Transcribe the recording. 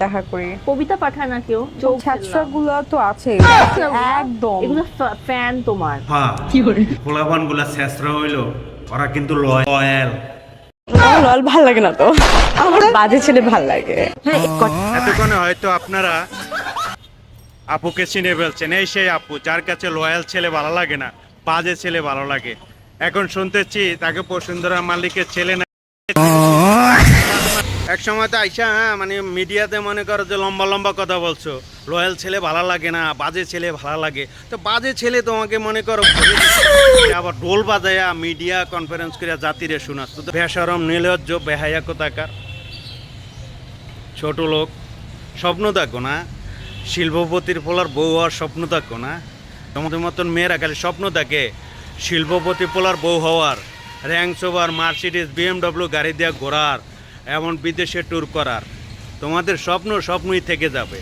দেখা করি। কবিতা পাঠায় না কেউ? চোখ ছ্যাঁচড়া গুলো তো আছে একদম। এগুলো ফ্যান তোমার। হ্যাঁ, পোলাপান গুলা শেষরা হইলো, ওরা কিন্তু লয়াল। আমার লাল ভাল লাগে না তো, আমার বাজে ছেলে ভাল লাগে। হ্যাঁ এতক্ষণে হয়তো আপনারা আপুকে চিনে ফেলছেন, এই সেই আপু যার কাছে লয়াল ছেলে ভালো লাগে না, বাজে ছেলে ভালো লাগে। এখন শুনতেছি তাকে বসুন্ধরা মালিকের ছেলে না। এক সময় তো আইসা মানে মিডিয়াতে মনে করো যে লম্বা লম্বা কথা বলছো, লয়াল ছেলে ভালো লাগে না, বাজে ছেলে ভালো লাগে। তো বাজে ছেলে তোমাকে মনে করো আবার ঢোল বাজায়া মিডিয়া কনফারেন্স করে জাতিরে শোনাচ্ছ। তো বেশরম নির্লজ্জ বেহায়া কোথাকার ছোট লোক। স্বপ্ন দেখো না শিল্পপতির পোলার বউ হওয়ার স্বপ্ন দেখো না? তোমাদের মতন মেয়েরা খালি স্বপ্ন দেখে শিল্পপতি পোলার বউ হওয়ার, র্যাঙ্কস ওভার মার্সিডিজ BMW গাড়ি দিয়ে ঘোরার, এমন বিদেশে ট্যুর করার। তোমাদের স্বপ্নই থেকে যাবে।